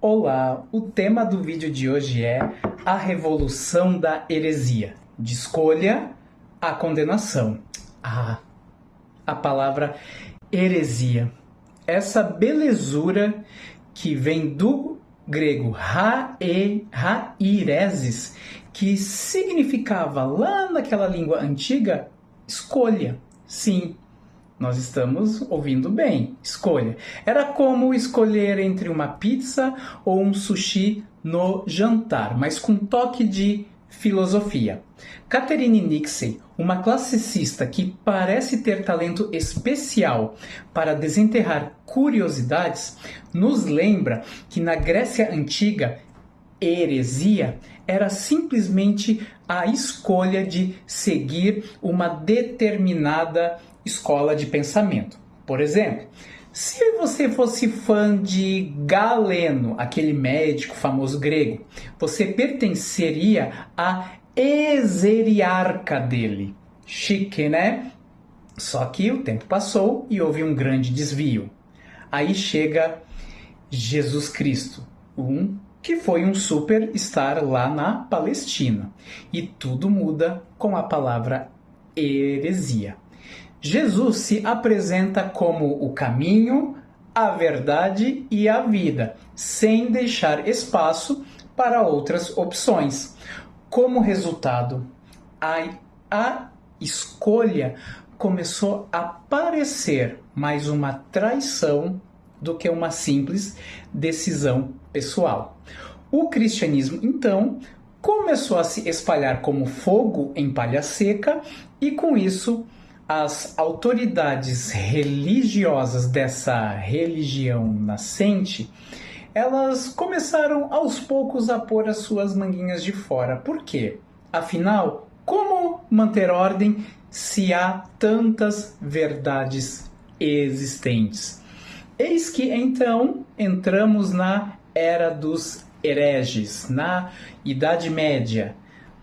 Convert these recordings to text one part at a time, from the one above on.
Olá, o tema do vídeo de hoje é a revolução da heresia, de escolha à condenação. A palavra heresia, essa belezura que vem do grego hairesis, que significava lá naquela língua antiga, escolha. Sim, nós estamos ouvindo bem, escolha. Era como escolher entre uma pizza ou um sushi no jantar, mas com toque de filosofia. Catherine Nixey, uma classicista que parece ter talento especial para desenterrar curiosidades, nos lembra que na Grécia Antiga, heresia era simplesmente a escolha de seguir uma determinada escola de pensamento. Por exemplo, se você fosse fã de Galeno, aquele médico famoso grego, você pertenceria à exeriarca dele. Chique, né? Só que o tempo passou e houve um grande desvio. Aí chega Jesus Cristo, que foi um superstar lá na Palestina. E tudo muda com a palavra heresia. Jesus se apresenta como o caminho, a verdade e a vida, sem deixar espaço para outras opções. Como resultado, a escolha começou a parecer mais uma traição do que uma simples decisão pessoal. O cristianismo, então, começou a se espalhar como fogo em palha seca e, com isso, as autoridades religiosas dessa religião nascente, elas começaram aos poucos a pôr as suas manguinhas de fora. Por quê? Afinal, como manter ordem se há tantas verdades existentes? Eis que então entramos na era dos hereges, na Idade Média.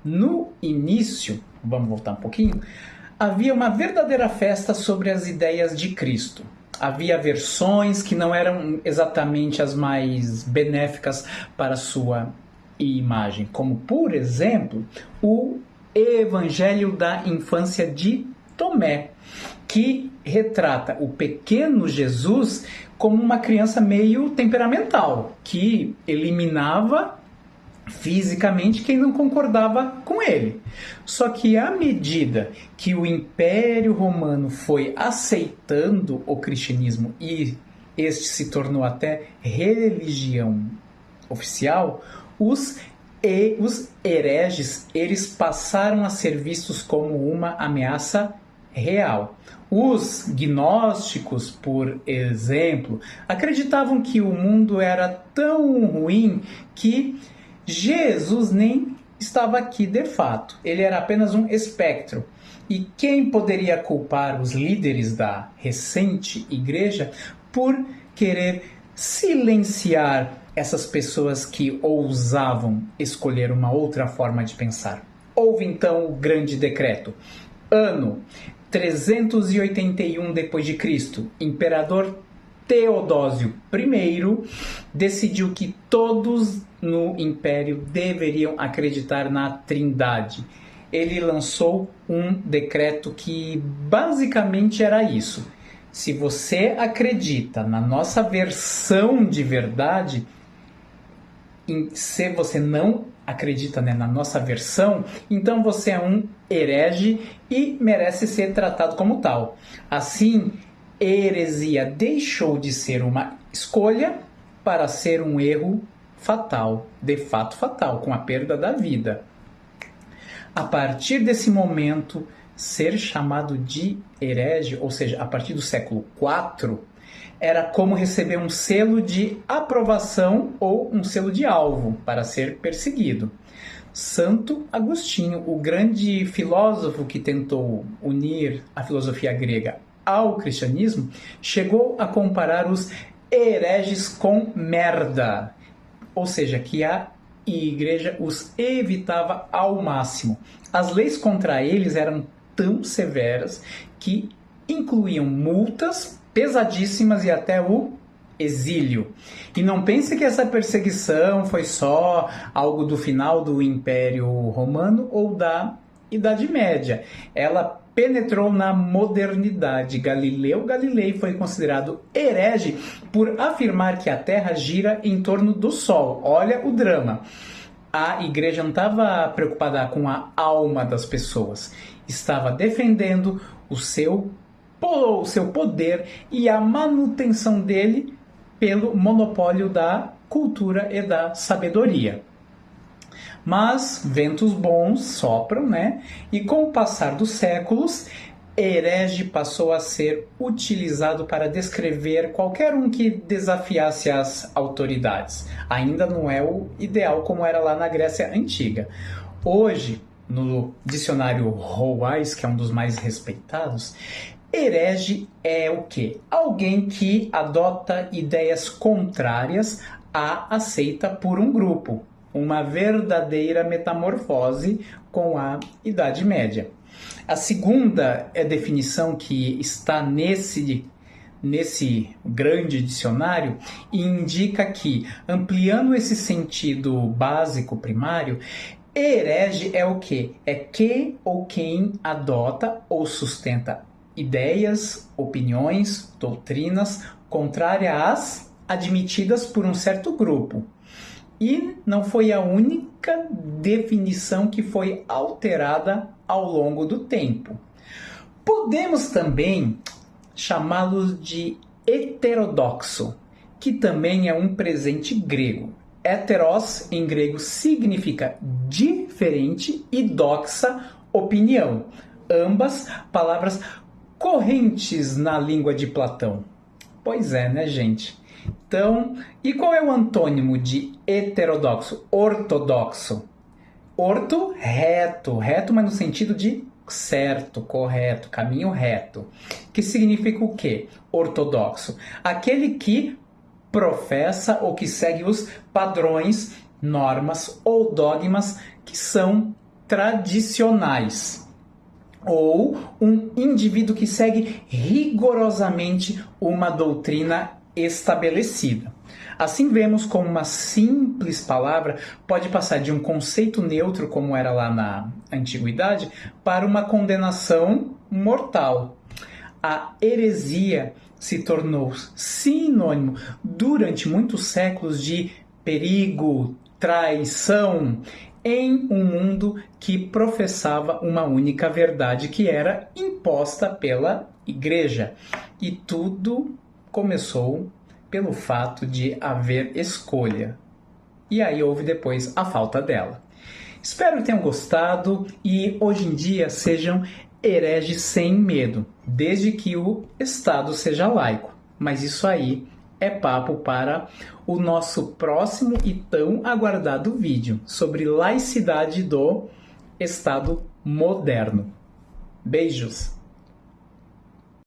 No início, vamos voltar um pouquinho, havia uma verdadeira festa sobre as ideias de Cristo. Havia versões que não eram exatamente as mais benéficas para a sua imagem, como, por exemplo, o Evangelho da Infância de Tomé, que retrata o pequeno Jesus como uma criança meio temperamental, que eliminava fisicamente quem não concordava com ele. Só que à medida que o Império Romano foi aceitando o cristianismo e este se tornou até religião oficial, os hereges, eles passaram a ser vistos como uma ameaça real. Os gnósticos, por exemplo, acreditavam que o mundo era tão ruim que Jesus nem estava aqui de fato. Ele era apenas um espectro. E quem poderia culpar os líderes da recente igreja por querer silenciar essas pessoas que ousavam escolher uma outra forma de pensar? Houve então o grande decreto. Ano 381 d.C., imperador Teodósio I decidiu que todos no império deveriam acreditar na Trindade. Ele lançou um decreto que basicamente era isso: se você acredita na nossa versão de verdade, se você não acredita, na nossa versão, então você é um herege e merece ser tratado como tal. Assim, heresia deixou de ser uma escolha para ser um erro fatal, de fato fatal, com a perda da vida. A partir desse momento, ser chamado de herege, ou seja, a partir do século IV, era como receber um selo de aprovação ou um selo de alvo para ser perseguido. Santo Agostinho, o grande filósofo que tentou unir a filosofia grega ao cristianismo, chegou a comparar os hereges com merda, ou seja, que a igreja os evitava ao máximo. As leis contra eles eram tão severas que incluíam multas pesadíssimas e até o exílio. E não pense que essa perseguição foi só algo do final do Império Romano ou da Idade Média. Ela penetrou na modernidade. Galileu Galilei foi considerado herege por afirmar que a Terra gira em torno do Sol. Olha o drama. A igreja não estava preocupada com a alma das pessoas, estava defendendo o seu poder e a manutenção dele pelo monopólio da cultura e da sabedoria. Mas ventos bons sopram, né? E com o passar dos séculos, herege passou a ser utilizado para descrever qualquer um que desafiasse as autoridades. Ainda não é o ideal como era lá na Grécia Antiga. Hoje, no dicionário Roais, que é um dos mais respeitados, herege é o quê? Alguém que adota ideias contrárias à aceita por um grupo. Uma verdadeira metamorfose com a Idade Média. A segunda definição que está nesse grande dicionário indica que, ampliando esse sentido básico primário, herege é o quê? É que ou quem adota ou sustenta ideias, opiniões, doutrinas contrárias às admitidas por um certo grupo. E não foi a única definição que foi alterada ao longo do tempo. Podemos também chamá-lo de heterodoxo, que também é um presente grego. Heteros, em grego, significa diferente e doxa, opinião. Ambas palavras correntes na língua de Platão. Pois é, né, gente? Então, e qual é o antônimo de heterodoxo? Ortodoxo. Orto, reto, mas no sentido de certo, correto, caminho reto. Que significa o quê? Ortodoxo. Aquele que professa ou que segue os padrões, normas ou dogmas que são tradicionais. Ou um indivíduo que segue rigorosamente uma doutrina estabelecida. Assim vemos como uma simples palavra pode passar de um conceito neutro, como era lá na antiguidade, para uma condenação mortal. A heresia se tornou sinônimo durante muitos séculos de perigo, traição, em um mundo que professava uma única verdade que era imposta pela igreja. E tudo começou pelo fato de haver escolha. E aí houve depois a falta dela. Espero que tenham gostado e hoje em dia sejam hereges sem medo, desde que o Estado seja laico. Mas isso aí é papo para o nosso próximo e tão aguardado vídeo sobre laicidade do Estado moderno. Beijos!